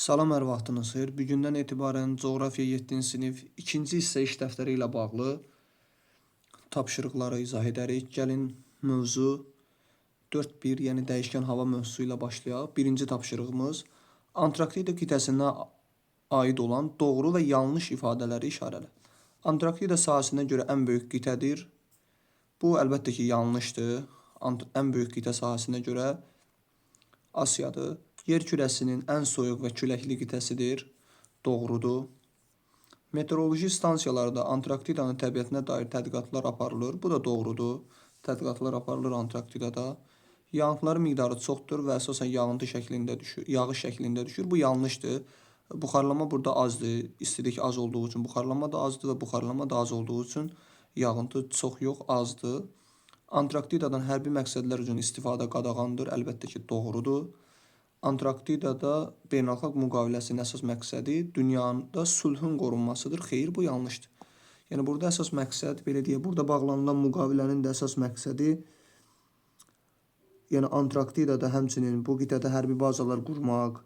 Salam, hər vaxtınız xeyir. Bugündən etibarən coğrafiya 7-ci sinif 2-ci hissə iş dəftəri ilə bağlı tapşırıqları izah edərik. Gəlin mövzu 4.1, yəni dəyişkən hava mövzusu ilə başlayaq. Birinci tapşırığımız Antarktida qitəsinə aid olan doğru və yanlış ifadələri işarələ. Antarktida sahəsinə görə ən böyük qitədir. Bu əlbəttə ki, yanlışdır. Ən böyük qitə sahəsinə görə Asiyadır. Yer kürəsinin ən soyuq və küləkli qitəsidir. Doğrudur. Meteoroloji stansiyalarda Antarktidanın təbiətinə dair tədqiqatlar aparılır. Bu da doğrudur. Tədqiqatlar aparılır Antarktidada. Yağıntıların miqdarı çoxdur və əsasən yağış şəklində düşür. Bu yanlışdır. Buxarlama burada azdır. İstilik az olduğu üçün buxarlama da azdır və buxarlama da az olduğu üçün yağıntı çox yox, azdır. Antarktidadan hərbi məqsədlər üçün istifadə qadağandır. Əlbəttə ki, doğrudur. Antarktidada beynəlxalq müqaviləsinin əsas məqsədi dünyada sülhün qorunmasıdır. Xeyr, bu yanlışdır. Yəni burada əsas məqsəd, belə deyək, burada bağlanılan müqavilənin də əsas məqsədi, yəni Antarktidada həmçinin bu qitədə hərbi bazalar qurmaq,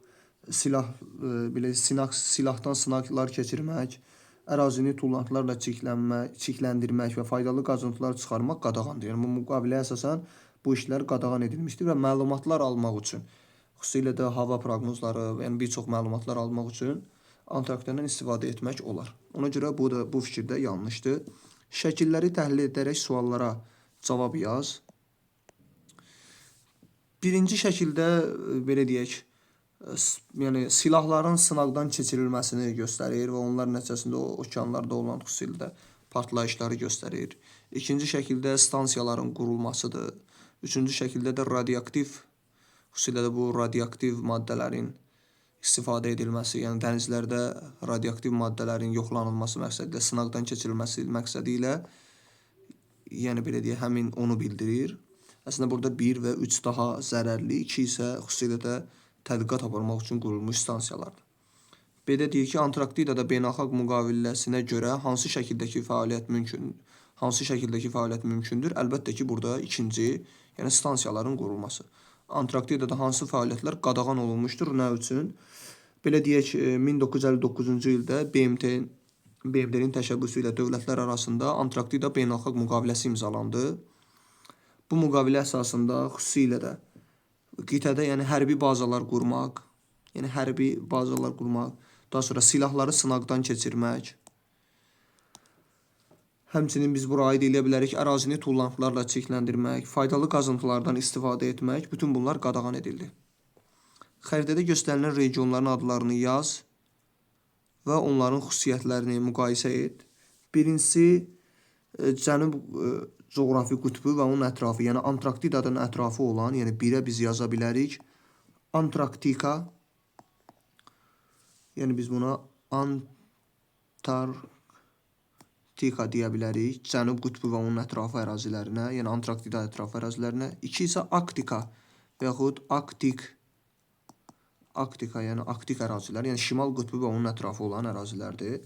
silahdan sınaqlar keçirmək, ərazini tullantılarla çirkləndirmək və faydalı qazıntılar çıxarmaq qadağandır. Yəni bu müqaviləyə əsasən bu işlər qadağan edilmişdir və məlumatlar almaq üçün, xüsusilə də hava proqnozları, yəni bir çox məlumatlar almaq üçün Antarktidadan istifadə etmək olar. Ona görə bu fikirdə yanlışdır. Şəkilləri təhlil edərək suallara cavab yaz. Birinci şəkildə belə deyək, yəni silahların sınaqdan keçirilməsini göstərir və onlar nəticəsində okeanlarda olan xüsusilə də partlayışları göstərir. İkinci şəkildə stansiyaların qurulmasıdır. Üçüncü şəkildə də xüsusilə də bu radioaktiv maddələrin istifadə edilməsi, yəni dənizlərdə radioaktiv maddələrin yoxlanılması məqsədilə, sınaqdan keçirilməsi məqsədi ilə, yəni belə deyək, həmin onu bildirir. Əslində burada 1 və 3 daha zərərli, 2 isə xüsusilə də tədqiqat aparmaq üçün qurulmuş stansiyalardır. Belə deyir ki, Antarktidada beynəlxalq müqaviləsinə görə hansı şəkildəki fəaliyyət mümkündür? Əlbəttə ki, burada ikinci, yəni stansiyaların qurulması. Antarktidada hansı fəaliyyətlər qadağan olunmuşdur? Nə üçün? Belə deyək, 1959-cu ildə BMT-nin təşəbbüsü ilə dövlətlər arasında Antarktida beynəlxalq müqaviləsi imzalandı. Bu müqavilə əsasında xüsusilə də qitədə yəni hərbi bazalar qurmaq, daha sonra silahları sınaqdan keçirmək. Həmçinin biz bura aid edə bilərik ərazini tullantılarla çirkləndirmək, faydalı qazıntılardan istifadə etmək, bütün bunlar qadağan edildi. Xəritədə göstərilən regionların adlarını yaz və onların xüsusiyyətlərini müqayisə et. Birincisi, Cənub coğrafi qütbü və onun ətrafı, yəni Antarktidanın ətrafı olan, yəni birə biz yaza bilərik. Antarktika, yəni biz buna Antarktika deyə bilərik. Cənub qütbü və onun ətrafı ərazilərinə, yəni Antarktida ətrafı ərazilərinə. 2 isə Arktika və yaxud Arktika, yəni Arktik ərazilər, yəni şimal qütbü və onun ətrafı olan ərazilərdir.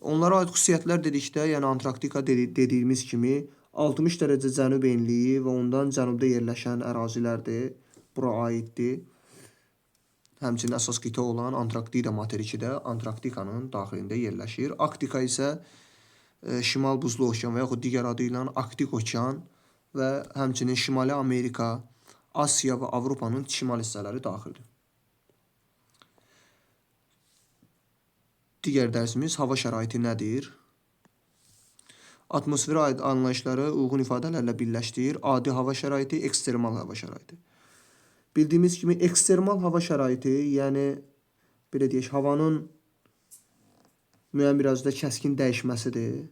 Onlara aid xüsusiyyətlər dedikdə, yəni Antarktika dediyimiz kimi 60 dərəcə cənub enliyi və ondan cənubda yerləşən ərazilərdir. Bura aiddir. Həmçinin əsas qitə olan Antarktida materiki də Antarktikanın daxilində yerləşir. Arktika isə şimal buzlu okean və yaxud digər adı ilə Arktik okean və həmçinin Şimali Amerika, Asiya və Avropanın şimal hissələri daxildir. Digər dərsimiz hava şəraiti nədir? Atmosferə aid anlayışları uyğun ifadələrlə birləşdirir. Adi hava şəraiti, ekstremal hava şəraiti. Bildiyimiz kimi ekstremal hava şəraiti, yəni belə deyək, havanın müəyyən bir ərazide kəskin dəyişməsidir.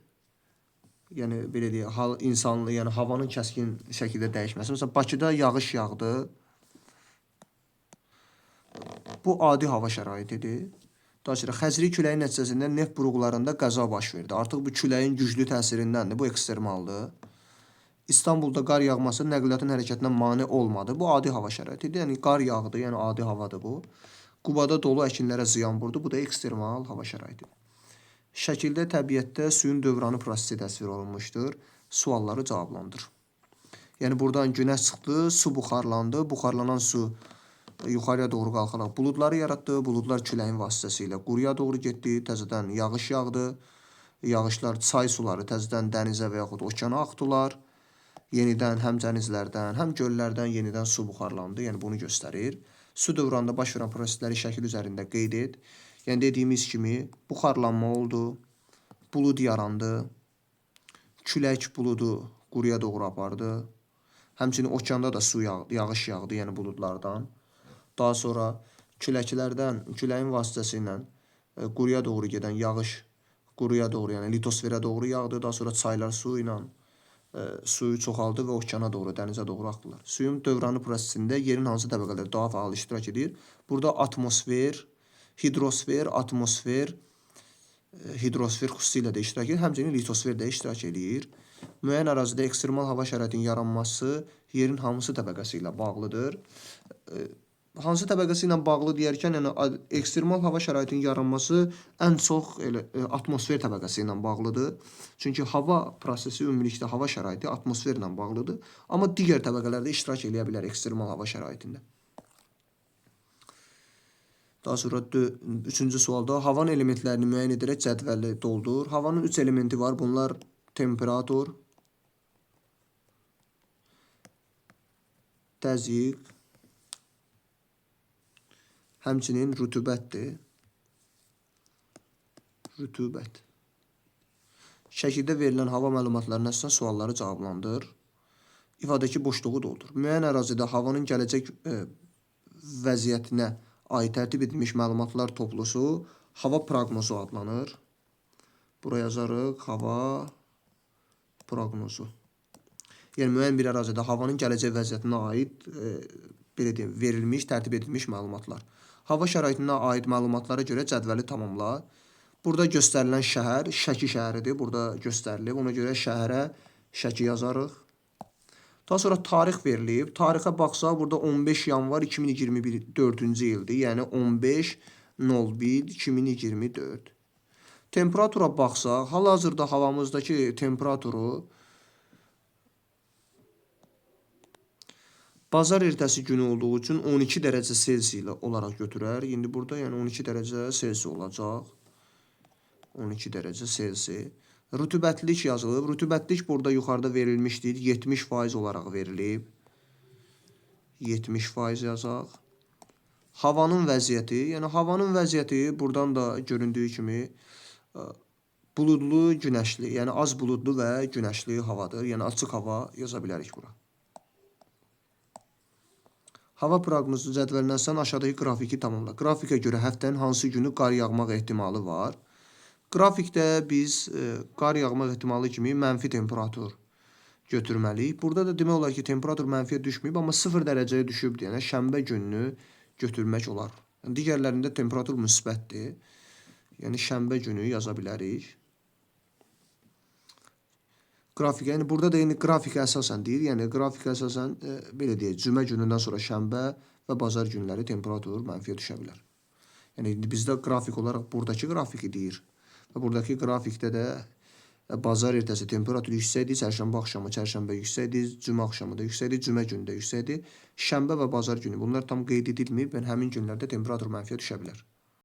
Yəni belə deyək, yəni havanın kəskin şəkildə dəyişməsi. Məsələn, Bakıda yağış yağdı. Bu adi hava şəraitidir. Daha sonra xəzri küləyin nəticəsində neft buruqlarında qəza baş verdi. Artıq bu küləyin güclü təsirindəndir. Bu ekstremaldır. İstanbulda qar yağması nəqliyyatın hərəkətinə mane olmadı. Bu adi hava şəraitidir. Yəni qar yağdı, yəni adi havadır bu. Qubada dolu əkinlərə ziyan vurdu. Bu da ekstremal hava şəraitidir. Şəkildə təbiətdə suyun dövranı prosesi təsvir olunmuşdur. Sualları cavablandır. Yəni buradan günəş çıxdı, su buxarlandı. Buxarlanan su yuxarıya doğru qalxaraq buludları yaratdı. Buludlar küləyin vasitəsilə quruya doğru getdi. Təzədən yağış yağdı. Yağışlar, çay suları təzədən dənizə və yaxud okeana axdılar. Yenidən həm dənizlərdən, həm göllərdən yenidən su buxarlandı. Yəni bunu göstərir. Su dövranında baş verən prosesləri şəkil üzərində qeyd et. Yəni dediyimiz kimi buxarlanma oldu. Bulud yarandı. Külək buludu quruya doğru apardı. Həmçinin okeanda da yağış yağdı, yəni buludlardan. Daha sonra küləyin vasitəsilə quruya doğru gedən yağış quruya doğru, yəni litosferə doğru yağdı. Daha sonra çaylar suyu çoxaldı və okeana doğru, dənizə doğru axdılar. Suyun dövranı prosesində yerin hansı təbəqələri daha fəal iştirak edir? Burada atmosfer, hidrosfer xüsusilə də iştirak edir. Həmçinin litosfer də iştirak edir. Müəyyən ərazidə ekstremal hava şəraitinin yaranması yerin hansı təbəqəsi ilə bağlıdır? Hansı təbəqəsi ilə bağlı deyərkən, yəni ekstremal hava şəraitinin yaranması ən çox atmosfer təbəqəsi ilə bağlıdır. Çünki hava prosesi ümumilikdə hava şəraiti atmosfer ilə bağlıdır. Amma digər təbəqələr də iştirak edə bilər ekstremal hava şəraitində. Daha sonra 3-cü sualda havanın elementlərini müəyyən edərək cədvəli doldur. Havanın 3 elementi var. Bunlar temperatur, təzyiq, həmçinin rütubətdir. Rütubət. Şəkildə verilən hava məlumatlarına əsasən sualları cavablandır. İfadəki boşluğu doldur. Müəyyən ərazidə havanın gələcək vəziyyətinə aid tərtib edilmiş məlumatlar toplusu hava proqnozu adlanır. Buraya yazarıq hava proqnozu. Yəni müəyyən bir ərazidə havanın gələcək vəziyyətinə aid verilmiş, tərtib edilmiş məlumatlar. Hava şəraitinə aid məlumatlara görə cədvəli tamamla. Burada göstərilən şəhər Şəki şəhəridir. Burada göstərilib. Ona görə şəhərə Şəki yazarıq. Daha sonra tarix verilib. Tarixə baxsaq, burada 15 yanvar 2024-cü ildir. Yəni 15.01.2024. Temperatura baxsaq, hal-hazırda havamızdakı temperaturu bazar ertəsi günü olduğu üçün 12 dərəcə Selsi ilə olaraq götürər. İndi burada yəni 12 dərəcə Selsi olacaq. 12 dərəcə Selsi. Rütubətlilik yazılıb. Rütubətlilik burada yuxarıda verilmişdir. 70% olaraq verilib. 70% yazaq. Havanın vəziyyəti. Yəni havanın vəziyyəti buradan da göründüyü kimi buludlu, günəşli. Yəni az buludlu və günəşli havadır. Yəni açıq hava yaza bilərik bura. Hava proqnozu cədvəlindən sən aşağıdakı qrafiki tamamla. Qrafikə görə həftənin hansı günü qar yağmaq ehtimalı var? Qrafikdə biz qar yağmaq ehtimalı kimi mənfi temperatur götürməliyik. Burada da demək olar ki, temperatur mənfiyə düşməyib, amma 0 dərəcəyə düşübdür. Yəni şənbə gününü götürmək olar. Yəni, digərlərində temperatur müsbətdir. Yəni şənbə günü yaza bilərik. Qrafik, yəni burada da yəni qrafikə əsasən deyir. Yəni qrafikə əsasən belə deyək, cümə günündən sonra şənbə və bazar günləri temperatur mənfiyə düşə bilər. Yəni bizdə qrafik olaraq buradakı qrafiki deyir. Və buradakı qrafikdə də bazar ertəsi temperatur yüksəkdir, çərşənbə axşamı çərşənbə yüksəkdir, cümə axşamı da yüksəkdir, cümə günü də yüksəkdir. Şənbə və bazar günü bunlar tam qeyd edilməyib və həmin günlərdə temperatur mənfiyə düşə bilər.